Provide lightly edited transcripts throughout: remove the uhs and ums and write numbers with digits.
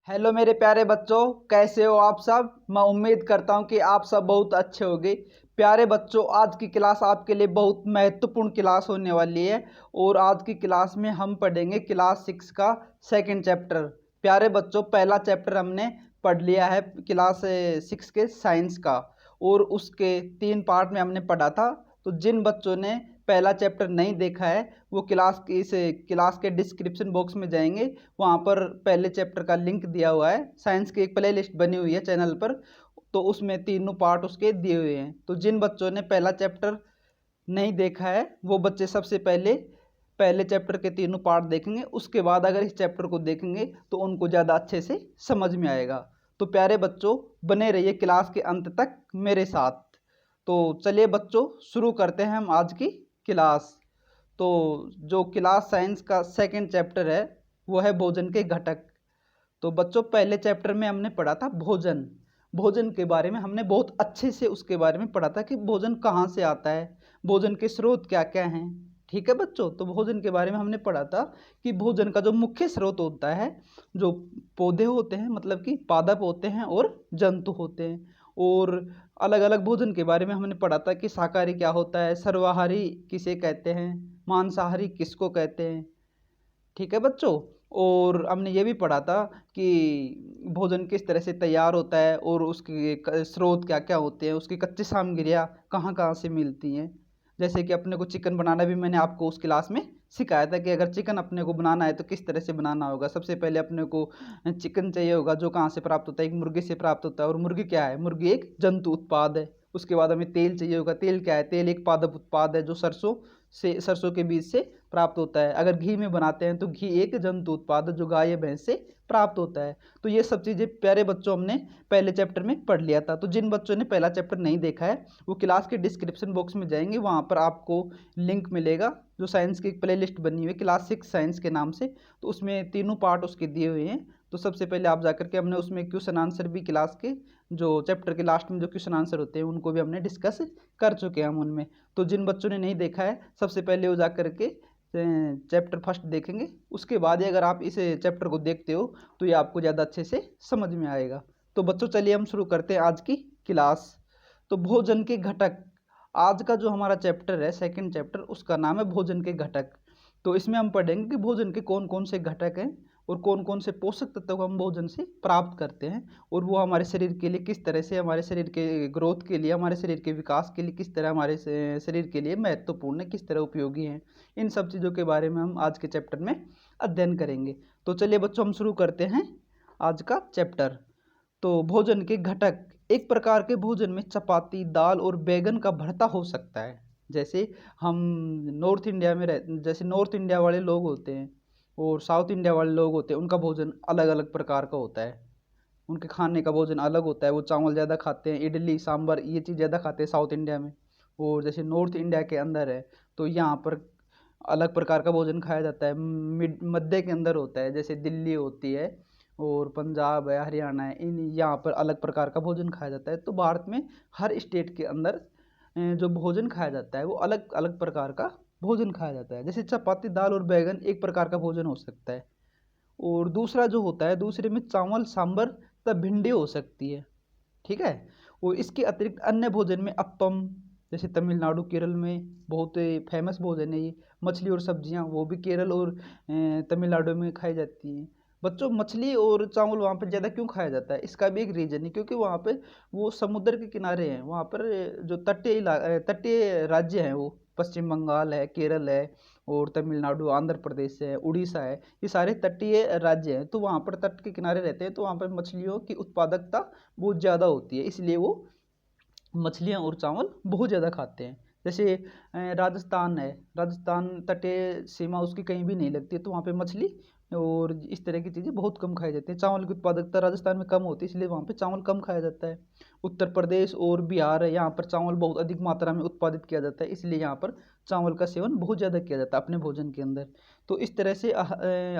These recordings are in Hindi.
हेलो मेरे प्यारे बच्चों, कैसे हो आप सब। मैं उम्मीद करता हूं कि आप सब बहुत अच्छे होंगे। प्यारे बच्चों, आज की क्लास आपके लिए बहुत महत्वपूर्ण क्लास होने वाली है और आज की क्लास में हम पढ़ेंगे क्लास 6 का सेकंड चैप्टर। प्यारे बच्चों, पहला चैप्टर हमने पढ़ लिया है क्लास 6 के साइंस का और उसके 3 पार्ट में हमने पढ़ा था। तो जिन बच्चों ने पहला चैप्टर नहीं देखा है वो क्लास के डिस्क्रिप्शन बॉक्स में जाएंगे, वहाँ पर पहले चैप्टर का लिंक दिया हुआ है। साइंस की एक प्ले लिस्ट बनी हुई है चैनल पर, तो उसमें तीनों पार्ट उसके दिए हुए हैं। तो जिन बच्चों ने पहला चैप्टर नहीं देखा है वो बच्चे सबसे पहले पहले चैप्टर के तीनों पार्ट देखेंगे, उसके बाद अगर इस चैप्टर को देखेंगे तो उनको ज़्यादा अच्छे से समझ में आएगा। तो प्यारे बच्चों, बने रहिए क्लास के अंत तक मेरे साथ। तो चलिए बच्चों, शुरू करते हैं हम आज की क्लास। तो जो क्लास साइंस का सेकंड चैप्टर है वो है भोजन के घटक। तो बच्चों, पहले चैप्टर में हमने पढ़ा था भोजन। भोजन के बारे में हमने बहुत अच्छे से उसके बारे में पढ़ा था कि भोजन कहाँ से आता है, भोजन के स्रोत क्या क्या हैं। ठीक है बच्चों, तो भोजन के बारे में हमने पढ़ा था कि भोजन का जो मुख्य स्रोत होता है, जो पौधे होते हैं मतलब कि पादप होते हैं और जंतु होते हैं। और अलग अलग भोजन के बारे में हमने पढ़ा था कि शाकाहारी क्या होता है, सर्वाहारी किसे कहते हैं, मांसाहारी किसको कहते हैं। ठीक है बच्चों, और हमने ये भी पढ़ा था कि भोजन किस तरह से तैयार होता है और उसके स्रोत क्या क्या होते हैं, उसकी कच्ची सामग्रियाँ कहाँ कहाँ से मिलती हैं। जैसे कि अपने को चिकन बनाना भी मैंने आपको उस क्लास में सिखाया था कि अगर चिकन अपने को बनाना है तो किस तरह से बनाना होगा। सबसे पहले अपने को चिकन चाहिए होगा, जो कहाँ से प्राप्त होता है, एक मुर्गी से प्राप्त होता है। और मुर्गी क्या है? मुर्गी एक जंतु उत्पाद है। उसके बाद हमें तेल चाहिए होगा। तेल क्या है? तेल एक पादप उत्पाद है जो सरसों के बीज से प्राप्त होता है। अगर घी में बनाते हैं तो घी एक जंतु उत्पाद है जो गाय या भैंस से प्राप्त होता है। तो ये सब चीज़ें प्यारे बच्चों हमने पहले चैप्टर में पढ़ लिया था। तो जिन बच्चों ने पहला चैप्टर नहीं देखा है वो क्लास के डिस्क्रिप्शन बॉक्स में जाएंगे, वहाँ पर आपको लिंक मिलेगा जो साइंस की एक प्ले लिस्ट बनी हुई है क्लास 6 साइंस के नाम से। तो उसमें तीनों पार्ट उसके दिए हुए हैं। तो सबसे पहले आप जाकर के हमने उसमें क्वेश्चन आंसर भी क्लास के जो चैप्टर के लास्ट में जो क्वेश्चन आंसर होते हैं उनको भी हमने डिस्कस कर चुके हैं हम उनमें। तो जिन बच्चों ने नहीं देखा है सबसे पहले वो जा करके चैप्टर फर्स्ट देखेंगे, उसके बाद ही अगर आप इस चैप्टर को देखते हो तो ये आपको ज़्यादा अच्छे से समझ में आएगा। तो बच्चों चलिए हम शुरू करते हैं आज की क्लास। तो भोजन के घटक, आज का जो हमारा चैप्टर है सेकंड चैप्टर, उसका नाम है भोजन के घटक। तो इसमें हम पढ़ेंगे कि भोजन के कौन कौन से घटक हैं और कौन कौन से पोषक तत्व को हम भोजन से प्राप्त करते हैं और वो हमारे शरीर के लिए किस तरह से, हमारे शरीर के ग्रोथ के लिए, हमारे शरीर के विकास के लिए किस तरह हमारे शरीर के लिए महत्वपूर्ण है, किस तरह उपयोगी हैं। इन सब चीज़ों के बारे में हम आज के चैप्टर में अध्ययन करेंगे। तो चलिए बच्चों, हम शुरू करते हैं आज का चैप्टर। तो भोजन के घटक, एक प्रकार के भोजन में चपाती, दाल और बैगन का भरता हो सकता है। जैसे हम नॉर्थ इंडिया में जैसे नॉर्थ इंडिया वाले लोग होते हैं और साउथ इंडिया वाले लोग होते हैं, उनका भोजन अलग अलग प्रकार का होता है। उनके खाने का भोजन अलग होता है। वो चावल ज़्यादा खाते हैं, इडली सांभर ये चीज़ ज़्यादा खाते हैं साउथ इंडिया में। और जैसे नॉर्थ इंडिया के अंदर है तो यहाँ पर अलग प्रकार का भोजन खाया जाता है। मध्य के अंदर होता है, जैसे दिल्ली होती है और पंजाब है, हरियाणा है, इन यहाँ पर अलग प्रकार का भोजन खाया जाता है। तो भारत में हर स्टेट के अंदर जो भोजन खाया जाता है वो अलग अलग प्रकार का भोजन खाया जाता है। जैसे चपाती, दाल और बैगन एक प्रकार का भोजन हो सकता है। और दूसरा जो होता है, दूसरे में चावल, सांभर तथा भिंडी हो सकती है। ठीक है। और इसके अतिरिक्त अन्य भोजन में अप्पम, जैसे तमिलनाडु केरल में बहुत फेमस भोजन है ये। मछली और सब्जियां, वो भी केरल और तमिलनाडु में खाई जाती हैं। बच्चों, मछली और चावल वहाँ पर ज़्यादा क्यों खाया जाता है? इसका भी एक रीज़न है, क्योंकि वहाँ पे वो समुद्र के किनारे हैं। वहाँ पर जो तटीय राज्य हैं वो पश्चिम बंगाल है, केरल है और तमिलनाडु, आंध्र प्रदेश है, उड़ीसा है, ये सारे तटीय राज्य हैं। तो वहाँ पर तट के किनारे रहते हैं, तो वहाँ पर मछलियों की उत्पादकता बहुत ज़्यादा होती है, इसलिए वो मछलियाँ और चावल बहुत ज़्यादा खाते हैं। जैसे राजस्थान है, राजस्थान तटीय सीमा उसकी कहीं भी नहीं लगती है, तो वहाँ पे मछली और इस तरह की चीज़ें बहुत कम खाई जाती हैं। चावल की उत्पादकता राजस्थान में कम होती है, इसलिए वहाँ पे चावल कम खाया जाता है। उत्तर प्रदेश और बिहार है, यहाँ पर चावल बहुत अधिक मात्रा में उत्पादित किया जाता है, इसलिए यहाँ पर चावल का सेवन बहुत ज़्यादा किया जाता है अपने भोजन के अंदर। तो इस तरह से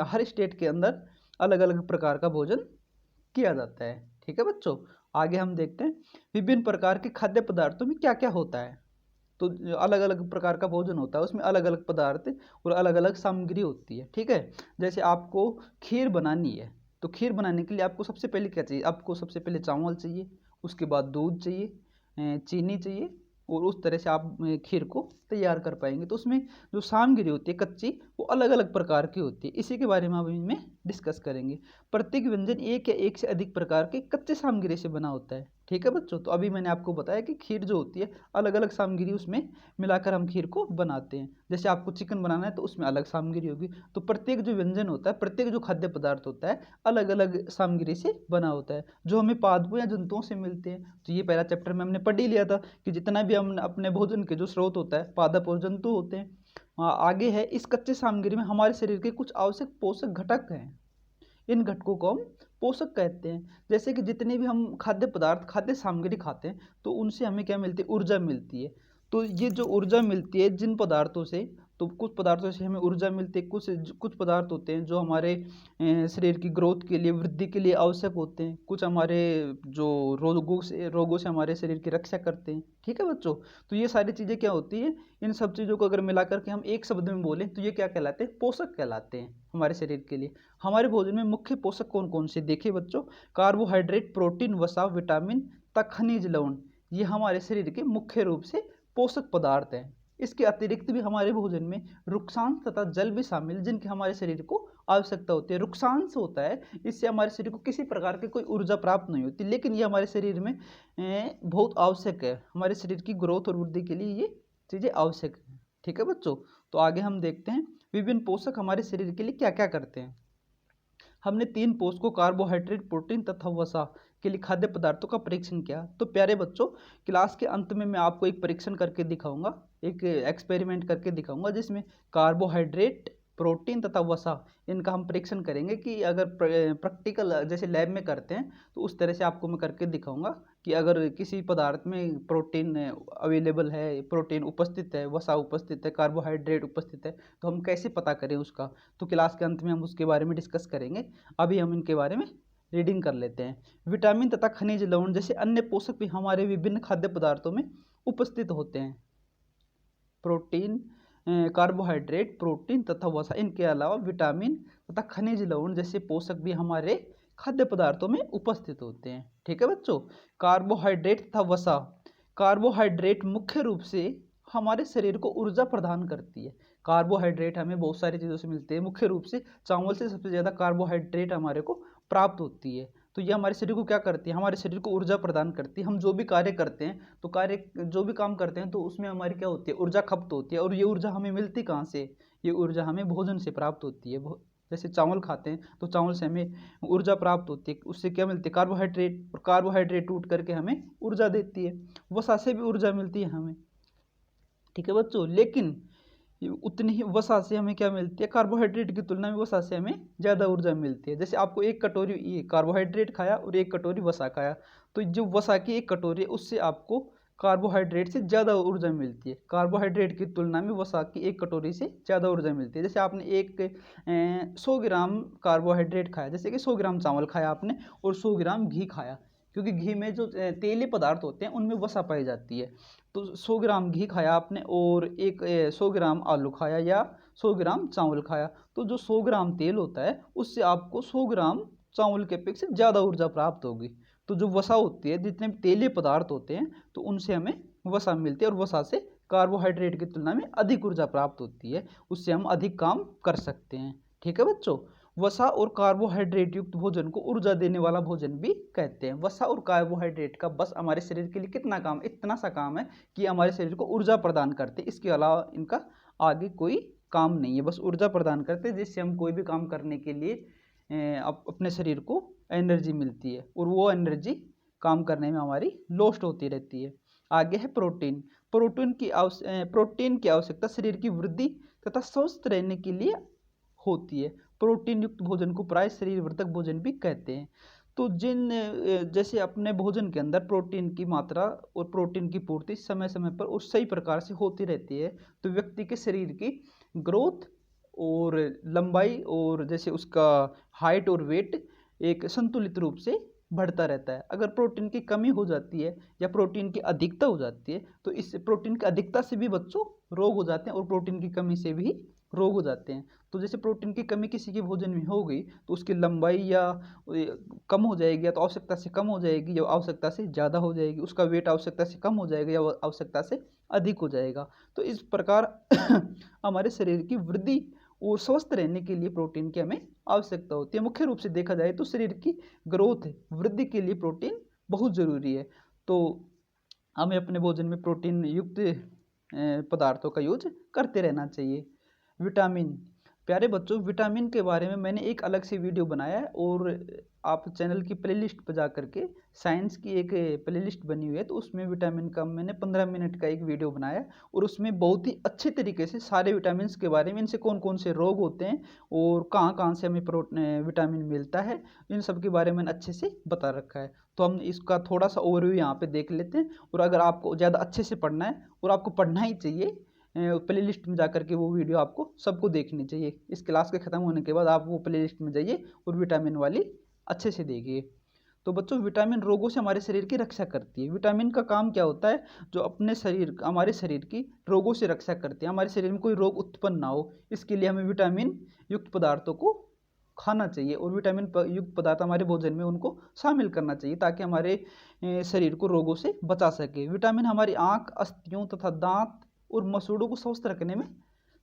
हर स्टेट के अंदर अलग अलग प्रकार का भोजन किया जाता है। ठीक है बच्चों, आगे हम देखते हैं विभिन्न प्रकार के खाद्य पदार्थों में क्या क्या होता है। तो अलग अलग प्रकार का भोजन होता है, उसमें अलग अलग पदार्थ और अलग अलग सामग्री होती है। ठीक है। जैसे आपको खीर बनानी है तो खीर बनाने के लिए आपको सबसे पहले क्या चाहिए, आपको सबसे पहले चावल चाहिए, उसके बाद दूध चाहिए, चीनी चाहिए, और उस तरह से आप खीर को तैयार कर पाएंगे। तो उसमें जो सामग्री होती है कच्ची, वो अलग अलग प्रकार की होती है। इसी के बारे में हम इनमें डिस्कस करेंगे। प्रत्येक व्यंजन एक या एक से अधिक प्रकार के कच्चे सामग्री से बना होता है। ठीक है बच्चों, तो अभी मैंने आपको बताया कि खीर जो होती है अलग अलग सामग्री उसमें मिलाकर हम खीर को बनाते हैं। जैसे आपको चिकन बनाना है तो उसमें अलग सामग्री होगी। तो प्रत्येक जो व्यंजन होता है, प्रत्येक जो खाद्य पदार्थ होता है, अलग अलग सामग्री से बना होता है, जो हमें पादपों या जंतुओं से मिलते हैं। तो ये पहला चैप्टर में हमने पढ़ ही लिया था कि जितना भी हम अपने भोजन के जो स्रोत होता है, पादप और जंतु होते हैं। आगे है, इस कच्चे सामग्री में हमारे शरीर के कुछ आवश्यक पोषक घटक हैं। इन घटकों को हम पोषक कहते हैं। जैसे कि जितने भी हम खाद्य पदार्थ, खाद्य सामग्री खाते हैं, तो उनसे हमें क्या मिलती है, ऊर्जा मिलती है। तो ये जो ऊर्जा मिलती है जिन पदार्थों से, तो कुछ पदार्थों से हमें ऊर्जा मिलती है, कुछ पदार्थ होते हैं जो हमारे शरीर की ग्रोथ के लिए, वृद्धि के लिए आवश्यक होते हैं। कुछ हमारे जो रोगों से हमारे शरीर की रक्षा करते हैं। ठीक है बच्चों, तो ये सारी चीज़ें क्या होती है, इन सब चीज़ों को अगर मिला करके हम एक शब्द में बोलें तो ये क्या कहलाते हैं, पोषक कहलाते हैं हमारे शरीर के लिए। हमारे भोजन में मुख्य पोषक कौन कौन से, देखिए बच्चों, कार्बोहाइड्रेट, प्रोटीन, वसा, विटामिन तथा खनिज लवण, ये हमारे शरीर के मुख्य रूप से पोषक पदार्थ हैं। इसके अतिरिक्त भी हमारे भोजन में रुक्षांश तथा जल भी शामिल, जिनकी हमारे शरीर को आवश्यकता होती है। रुक्षांश होता है, इससे हमारे शरीर को किसी प्रकार की कोई ऊर्जा प्राप्त नहीं होती, लेकिन ये हमारे शरीर में बहुत आवश्यक है। हमारे शरीर की ग्रोथ और वृद्धि के लिए ये चीज़ें आवश्यक है। ठीक है बच्चों, तो आगे हम देखते हैं विभिन्न पोषक हमारे शरीर के लिए क्या क्या करते हैं। हमने 3 पोषकों कार्बोहाइड्रेट, प्रोटीन तथा वसा के लिए खाद्य पदार्थों का परीक्षण किया। तो प्यारे बच्चों, क्लास के अंत में मैं आपको एक परीक्षण करके दिखाऊंगा, एक एक्सपेरिमेंट करके दिखाऊंगा, जिसमें कार्बोहाइड्रेट, प्रोटीन तथा वसा, इनका हम परीक्षण करेंगे कि अगर प्रैक्टिकल जैसे लैब में करते हैं तो उस तरह से आपको मैं करके दिखाऊंगा कि अगर किसी पदार्थ में प्रोटीन अवेलेबल है, प्रोटीन उपस्थित है, वसा उपस्थित है, कार्बोहाइड्रेट उपस्थित है, तो हम कैसे पता करें उसका। तो क्लास के अंत में हम उसके बारे में डिस्कस करेंगे। अभी हम इनके बारे में रीडिंग कर लेते हैं। विटामिन तथा खनिज लवण जैसे अन्य पोषक भी हमारे विभिन्न खाद्य पदार्थों में उपस्थित होते हैं। प्रोटीन, कार्बोहाइड्रेट, प्रोटीन तथा वसा, इनके अलावा विटामिन तथा खनिज लवण जैसे पोषक भी हमारे खाद्य पदार्थों में उपस्थित होते हैं। ठीक है बच्चों, कार्बोहाइड्रेट तथा वसा, कार्बोहाइड्रेट मुख्य रूप से हमारे शरीर को ऊर्जा प्रदान करती है। कार्बोहाइड्रेट हमें बहुत सारी चीज़ों से मिलते हैं, मुख्य रूप से चावल से सबसे ज़्यादा कार्बोहाइड्रेट हमारे को प्राप्त होती है। तो ये हमारे शरीर को क्या करती है, हमारे शरीर को ऊर्जा प्रदान करती है। हम जो भी कार्य करते हैं, तो जो भी काम करते हैं, तो उसमें हमारी क्या होती है, ऊर्जा खपत होती है। और ये ऊर्जा हमें मिलती कहाँ से, ये ऊर्जा हमें भोजन से प्राप्त होती है। जैसे चावल खाते हैं तो चावल से हमें ऊर्जा प्राप्त होती है, उससे क्या मिलती है, कार्बोहाइड्रेट, और कार्बोहाइड्रेट टूट करके हमें ऊर्जा देती है। वसा से भी ऊर्जा मिलती है हमें। ठीक है बच्चों, लेकिन उतनी ही वसा से हमें क्या मिलती है, कार्बोहाइड्रेट की तुलना में वसा से हमें ज़्यादा ऊर्जा मिलती है। जैसे आपको एक कटोरी ये कार्बोहाइड्रेट खाया और एक कटोरी वसा खाया, तो जो वसा की एक कटोरी है उससे आपको कार्बोहाइड्रेट से ज़्यादा ऊर्जा मिलती है। कार्बोहाइड्रेट की तुलना में वसा की एक कटोरी से ज़्यादा ऊर्जा मिलती है। जैसे आपने 100 ग्राम कार्बोहाइड्रेट खाया, जैसे कि 100 ग्राम चावल खाया आपने और 100 ग्राम घी खाया, क्योंकि घी में जो तेलीय पदार्थ होते हैं उनमें वसा पाई जाती है। तो 100 ग्राम घी खाया आपने और 100 ग्राम आलू खाया या 100 ग्राम चावल खाया, तो जो 100 ग्राम तेल होता है उससे आपको 100 ग्राम चावल के अपेक्षा ज़्यादा ऊर्जा प्राप्त होगी। तो जो वसा होती है, जितने तेलीय पदार्थ होते हैं, तो उनसे हमें वसा मिलती है, और वसा से कार्बोहाइड्रेट की तुलना में अधिक ऊर्जा प्राप्त होती है, उससे हम अधिक काम कर सकते हैं। ठीक है बच्चों, वसा और कार्बोहाइड्रेट युक्त भोजन को ऊर्जा देने वाला भोजन भी कहते हैं। वसा और कार्बोहाइड्रेट का बस हमारे शरीर के लिए कितना काम, इतना सा काम है कि हमारे शरीर को ऊर्जा प्रदान करते हैं। इसके अलावा इनका आगे कोई काम नहीं है, बस ऊर्जा प्रदान करते हैं, जिससे हम कोई भी काम करने के लिए अपने शरीर को एनर्जी मिलती है, और वो एनर्जी काम करने में हमारी लॉस्ट होती रहती है। आगे है प्रोटीन। प्रोटीन की आवश्यकता शरीर की वृद्धि तथा स्वस्थ रहने के लिए होती है। प्रोटीन युक्त भोजन को प्राय शरीर वर्धक भोजन भी कहते हैं। तो जैसे अपने भोजन के अंदर प्रोटीन की मात्रा और प्रोटीन की पूर्ति समय समय पर और सही प्रकार से होती रहती है, तो व्यक्ति के शरीर की ग्रोथ और लंबाई और जैसे उसका हाइट और वेट एक संतुलित रूप से बढ़ता रहता है। अगर प्रोटीन की कमी हो जाती है या प्रोटीन की अधिकता हो जाती है, तो इस प्रोटीन की अधिकता से भी बच्चों रोग हो जाते हैं, और प्रोटीन की कमी से भी रोग हो जाते हैं। तो जैसे प्रोटीन की कमी किसी के भोजन में हो गई तो उसकी लंबाई या कम हो जाएगी, या तो आवश्यकता से कम हो जाएगी या आवश्यकता से ज़्यादा हो जाएगी, उसका वेट आवश्यकता से कम हो जाएगा या आवश्यकता से अधिक हो जाएगा। तो इस प्रकार हमारे शरीर की वृद्धि और स्वस्थ रहने के लिए प्रोटीन की हमें आवश्यकता होती है। मुख्य रूप से देखा जाए तो शरीर की ग्रोथ वृद्धि के लिए प्रोटीन बहुत ज़रूरी है। तो हमें अपने भोजन में प्रोटीन युक्त पदार्थों का यूज करते रहना चाहिए। विटामिन, प्यारे बच्चों, विटामिन के बारे में मैंने एक अलग से वीडियो बनाया है, और आप चैनल की प्लेलिस्ट पर जा करके साइंस की एक प्लेलिस्ट बनी हुई है, तो उसमें विटामिन का मैंने 15 मिनट का एक वीडियो बनाया है, और उसमें बहुत ही अच्छे तरीके से सारे विटामिन के बारे में, इनसे कौन कौन से रोग होते हैं और कहाँ कहाँ से हमें विटामिन मिलता है, इन सब के बारे में अच्छे से बता रखा है। तो हम इसका थोड़ा सा ओवरव्यू यहाँ पे देख लेते हैं। और अगर आपको ज़्यादा अच्छे से पढ़ना है, और आपको पढ़ना ही चाहिए, प्ले लिस्ट में जा करके वो वीडियो आपको सबको देखनी चाहिए। इस क्लास के ख़त्म होने के बाद आप वो प्ले लिस्ट में जाइए और विटामिन वाली अच्छे से देखिए। तो बच्चों, विटामिन रोगों से हमारे शरीर की रक्षा करती है। विटामिन का काम क्या होता है? जो अपने शरीर, हमारे शरीर की रोगों से रक्षा करती है, हमारे शरीर में कोई रोग उत्पन्न ना हो, इसके लिए हमें विटामिन युक्त पदार्थों को खाना चाहिए, और विटामिन युक्त पदार्थ हमारे भोजन में उनको शामिल करना चाहिए, ताकि हमारे शरीर को रोगों से बचा सके। विटामिन हमारी आँख, अस्थियों तथा दांत और मसूड़ों को स्वस्थ रखने में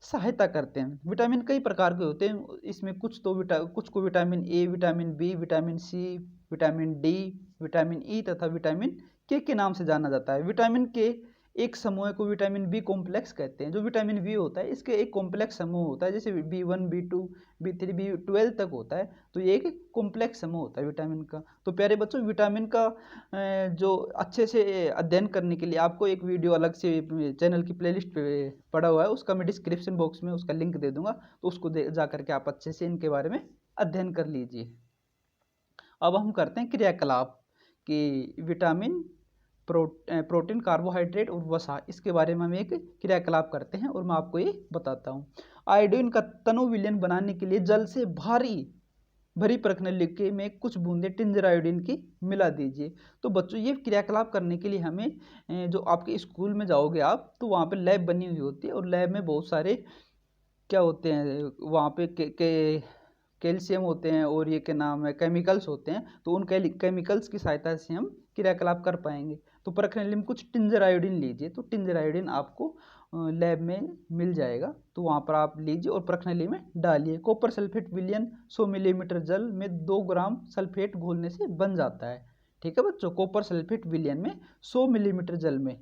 सहायता करते हैं। विटामिन कई प्रकार के होते हैं, इसमें कुछ को vitamin A, vitamin B, vitamin C, vitamin D, vitamin E तथा विटामिन के नाम से जाना जाता है। विटामिन के एक समूह को विटामिन बी कॉम्प्लेक्स कहते हैं। जो विटामिन बी होता है, इसके एक कॉम्प्लेक्स समूह होता है, जैसे B1, B2, B3, B12 तक होता है, तो ये एक कॉम्प्लेक्स समूह होता है विटामिन का। तो प्यारे बच्चों, विटामिन का जो अच्छे से अध्ययन करने के लिए आपको एक वीडियो अलग से चैनल की प्लेलिस्ट पे पड़ा हुआ है, उसका मैं डिस्क्रिप्शन बॉक्स में उसका लिंक दे दूंगा, तो उसको जा करके आप अच्छे से इनके बारे में अध्ययन कर लीजिए। अब हम करते हैं क्रियाकलाप कि विटामिन, प्रोटीन, कार्बोहाइड्रेट और वसा, इसके बारे में हम एक क्रियाकलाप करते हैं, और मैं आपको ये बताता हूँ। आयोडीन का तनु विलयन बनाने के लिए जल से भरी प्रश्नलिपि में कुछ बूंदे टिंजर आयोडीन की मिला दीजिए। तो बच्चों, ये क्रियाकलाप करने के लिए हमें जो आपके स्कूल में जाओगे आप, तो वहाँ पे लैब बनी हुई होती है, और लैब में बहुत सारे क्या होते हैं वहाँ पे कैल्शियम होते हैं, और ये क्या नाम है, केमिकल्स होते हैं। तो उन केमिकल्स की सहायता से हम क्रियाकलाप कर पाएंगे। तो प्रश्नलिपि में कुछ टिंजर आयोडीन लीजिए। तो टिंजर आयोडीन आपको लैब में मिल जाएगा, तो वहाँ पर आप लीजिए और प्रश्नलिपि में डालिए। कॉपर सल्फेट विलयन 100 मिलीमीटर जल में 2 ग्राम सल्फेट घोलने से बन जाता है। ठीक है बच्चों, कॉपर सल्फेट विलयन में 100 मिलीमीटर जल में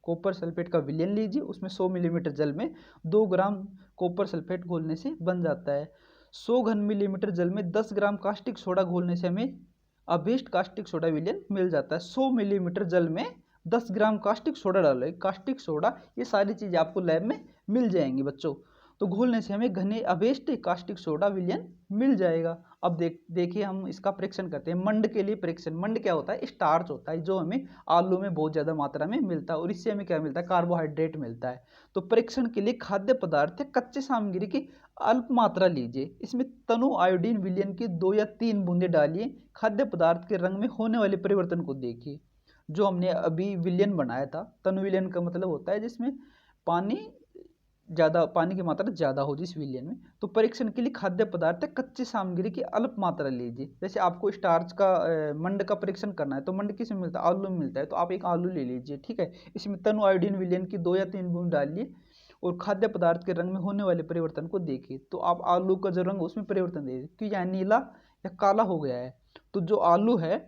कॉपर सल्फेट का विलयन लीजिए, उसमें 100 मिलीमीटर जल में 2 ग्राम कॉपर सल्फेट घोलने से बन जाता है। 100 घन मिलीमीटर जल में 10 ग्राम कास्टिक सोडा घोलने से हमें अभीष्ट कास्टिक सोडा विलयन मिल जाता है। 100 मिलीमीटर जल में 10 ग्राम कास्टिक सोडा डालें, कास्टिक सोडा, ये सारी चीज़ें आपको लैब में मिल जाएंगी बच्चों। तो घोलने से हमें घने अभेष्ट कास्टिक सोडा विलयन मिल जाएगा। अब देखिए हम इसका परीक्षण करते हैं। मंड के लिए परीक्षण। मंड क्या होता है? स्टार्च होता है, जो हमें आलू में बहुत ज़्यादा मात्रा में मिलता है, और इससे हमें क्या मिलता है? कार्बोहाइड्रेट मिलता है। तो परीक्षण के लिए खाद्य पदार्थ या कच्चे सामग्री की अल्प मात्रा लीजिए। इसमें तनु आयोडीन विलयन की 2 या 3 बूंदे डालिए। खाद्य पदार्थ के रंग में होने वाले परिवर्तन को देखिए। जो हमने अभी विलयन बनाया था, तनु विलयन का मतलब होता है जिसमें पानी की मात्रा ज़्यादा हो जिस विलयन में। तो परीक्षण के लिए खाद्य पदार्थ कच्ची सामग्री की अल्प मात्रा लीजिए। जैसे आपको स्टार्च का मंड का परीक्षण करना है, तो मंड किस में मिलता है? आलू में मिलता है। तो आप एक आलू ले लीजिए, ठीक है। इसमें तनु आयोडीन विलयन की 2 या 3 बूंद डालिए, और खाद्य पदार्थ के रंग में होने वाले परिवर्तन को देखिए। तो आप आलू का जो रंग उसमें परिवर्तन देखिए कि यह नीला या काला हो गया है। तो जो आलू है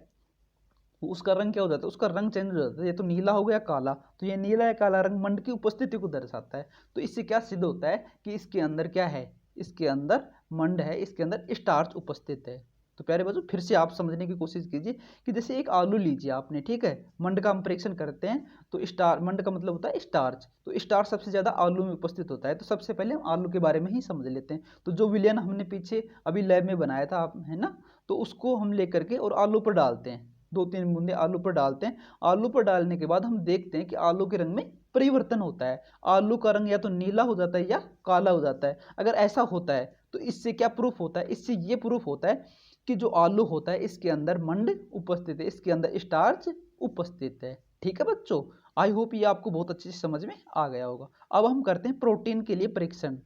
उसका रंग क्या हो जाता है? उसका रंग चेंज हो जाता है। ये तो नीला हो गया काला, तो ये नीला या काला रंग मंड की उपस्थिति को दर्शाता है। तो इससे क्या सिद्ध होता है कि इसके अंदर क्या है? इसके अंदर मंड है, इसके अंदर स्टार्च उपस्थित है। तो प्यारे बच्चों, फिर से आप समझने की कोशिश कीजिए कि जैसे एक आलू लीजिए आपने, ठीक है। मंड का हम परीक्षण करते हैं, तो मंड का मतलब होता है स्टार्च। तो स्टार्च सबसे ज़्यादा आलू में उपस्थित होता है। तो सबसे पहले हम आलू के बारे में ही समझ लेते हैं। तो जो विलयन हमने पीछे अभी लैब में बनाया था, है ना, तो उसको हम लेकर के और आलू पर डालते हैं। 2-3 बूंदे आलू पर डालते हैं। आलू पर डालने के बाद हम देखते हैं कि आलू के रंग में परिवर्तन होता है। आलू का रंग या तो नीला हो जाता है या काला हो जाता है। अगर ऐसा होता है तो इससे क्या प्रूफ होता है? इससे ये प्रूफ होता है कि जो आलू होता है इसके अंदर मंड उपस्थित है, इसके अंदर स्टार्च उपस्थित है। ठीक है बच्चों, आई होप ये आपको बहुत अच्छे से समझ में आ गया होगा। अब हम करते हैं प्रोटीन के लिए परीक्षण।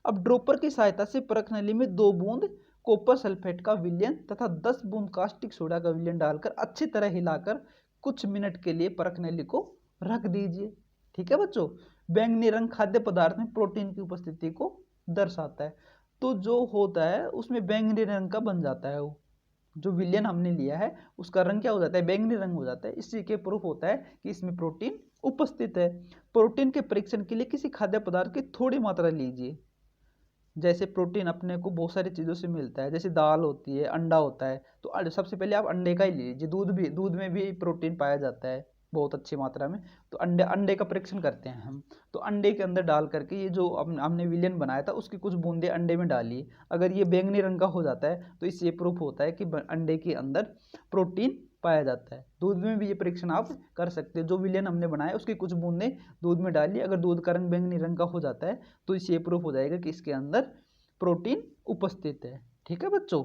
अब ड्रॉपर की सहायता से परख नली में 2 बूंद कॉपर सल्फेट का विलयन तथा 10 बूंद कास्टिक सोडा का विलयन डालकर अच्छी तरह हिलाकर कुछ मिनट के लिए परख नली को रख दीजिए। ठीक है बच्चों। बैंगनी रंग खाद्य पदार्थ में प्रोटीन की उपस्थिति को दर्शाता है। तो जो होता है उसमें बैंगनी रंग का बन जाता है, वो जो विलयन हमने लिया है उसका रंग क्या हो जाता है, बैंगनी रंग हो जाता है। इसी के प्रूफ होता है कि इसमें प्रोटीन उपस्थित है। प्रोटीन के परीक्षण के लिए किसी खाद्य पदार्थ की थोड़ी मात्रा लीजिए। जैसे प्रोटीन अपने को बहुत सारी चीज़ों से मिलता है, जैसे दाल होती है, अंडा होता है, तो सबसे पहले आप अंडे का ही लीजिए। दूध में भी प्रोटीन पाया जाता है बहुत अच्छी मात्रा में। तो अंडे का परीक्षण करते हैं हम। तो अंडे के अंदर डाल करके ये जो हमने विलयन बनाया था उसकी कुछ बूंदे अंडे में डालिए। अगर ये बैंगनी रंग का हो जाता है तो इससे प्रूफ होता है कि अंडे के अंदर प्रोटीन पाया जाता है। दूध में भी ये परीक्षण आप कर सकते हो। जो विलयन हमने बनाया उसकी कुछ बूंदें दूध में डालिए। अगर दूध का रंग बैंगनी रंग का हो जाता है तो इससे ये प्रूफ हो जाएगा कि इसके अंदर प्रोटीन उपस्थित है। ठीक है बच्चों।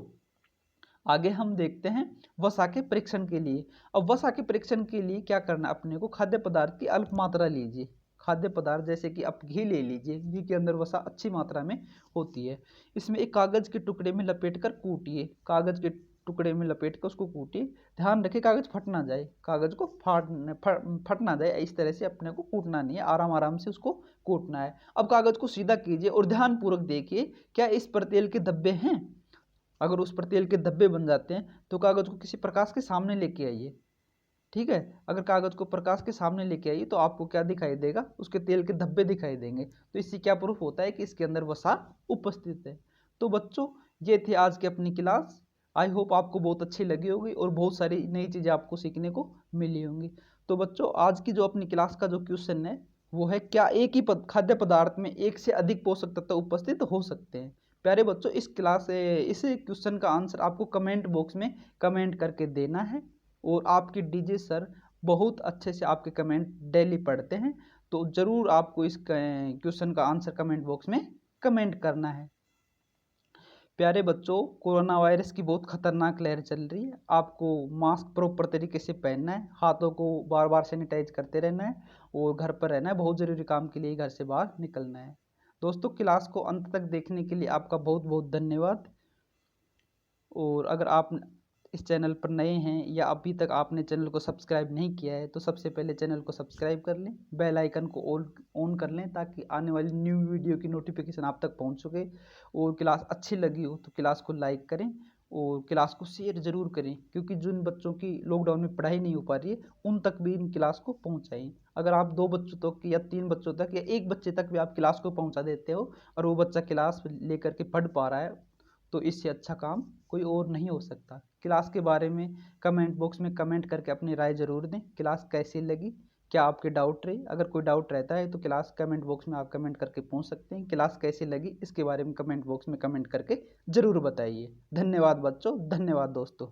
आगे हम देखते हैं वसा के परीक्षण के लिए। अब वसा के परीक्षण के लिए क्या करना, अपने को खाद्य पदार्थ की अल्प मात्रा लीजिए। खाद्य पदार्थ जैसे कि आप घी ले लीजिए, घी के अंदर वसा अच्छी मात्रा में होती है। इसमें एक कागज के टुकड़े में लपेटकर कूटिए। कागज के टुकड़े में लपेट कर उसको कूटिए। ध्यान रखिए कागज फट ना जाए, कागज को फट ना जाए। इस तरह से अपने को कूटना नहीं है, आराम आराम से उसको कूटना है। अब कागज को सीधा कीजिए और ध्यानपूर्वक देखिए क्या इस पर तेल के धब्बे हैं। अगर उस पर तेल के धब्बे बन जाते हैं तो कागज को किसी प्रकाश के सामने लेके आइए। ठीक है। अगर कागज को प्रकाश के सामने लेके आइए तो आपको क्या दिखाई देगा, उसके तेल के धब्बे दिखाई देंगे। तो इससे क्या प्रूफ होता है कि इसके अंदर वसा उपस्थित है। तो बच्चों ये थे आज की अपनी क्लास। आई होप आपको बहुत अच्छी लगी होगी और बहुत सारी नई चीज़ें आपको सीखने को मिली होंगी। तो बच्चों आज की जो अपनी क्लास का जो क्वेश्चन है वो है, क्या एक ही खाद्य पदार्थ में एक से अधिक पोषक तत्व उपस्थित हो सकते हैं। प्यारे बच्चों इस क्वेश्चन का आंसर आपको कमेंट बॉक्स में कमेंट करके देना है। और आपके डीजे सर बहुत अच्छे से आपके कमेंट डेली पढ़ते हैं, तो ज़रूर आपको इस क्वेश्चन का आंसर कमेंट बॉक्स में कमेंट करना है। प्यारे बच्चों कोरोना वायरस की बहुत खतरनाक लहर चल रही है। आपको मास्क प्रॉपर तरीके से पहनना है, हाथों को बार बार सैनिटाइज करते रहना है और घर पर रहना है। बहुत ज़रूरी काम के लिए घर से बाहर निकलना है। दोस्तों क्लास को अंत तक देखने के लिए आपका बहुत बहुत धन्यवाद। और अगर आप इस चैनल पर नए हैं या अभी तक आपने चैनल को सब्सक्राइब नहीं किया है तो सबसे पहले चैनल को सब्सक्राइब कर लें, बेल आइकन को ऑन कर लें ताकि आने वाली न्यू वीडियो की नोटिफिकेशन आप तक पहुंच सके। और क्लास अच्छी लगी हो तो क्लास को लाइक करें और क्लास को शेयर ज़रूर करें, क्योंकि जिन बच्चों की लॉकडाउन में पढ़ाई नहीं हो पा रही है उन तक भी इन क्लास को पहुँचाएँ। अगर आप 2 बच्चों तक या 3 बच्चों तक या 1 बच्चे तक भी आप क्लास को पहुँचा देते हो और वो बच्चा क्लास लेकर के पढ़ पा रहा है तो इससे अच्छा काम कोई और नहीं हो सकता। क्लास के बारे में कमेंट बॉक्स में कमेंट करके अपनी राय ज़रूर दें। क्लास कैसी लगी, क्या आपके डाउट रहे, अगर कोई डाउट रहता है तो क्लास कमेंट बॉक्स में आप कमेंट करके पूछ सकते हैं। क्लास कैसी लगी इसके बारे में कमेंट बॉक्स में कमेंट करके ज़रूर बताइए। धन्यवाद बच्चों, धन्यवाद दोस्तों।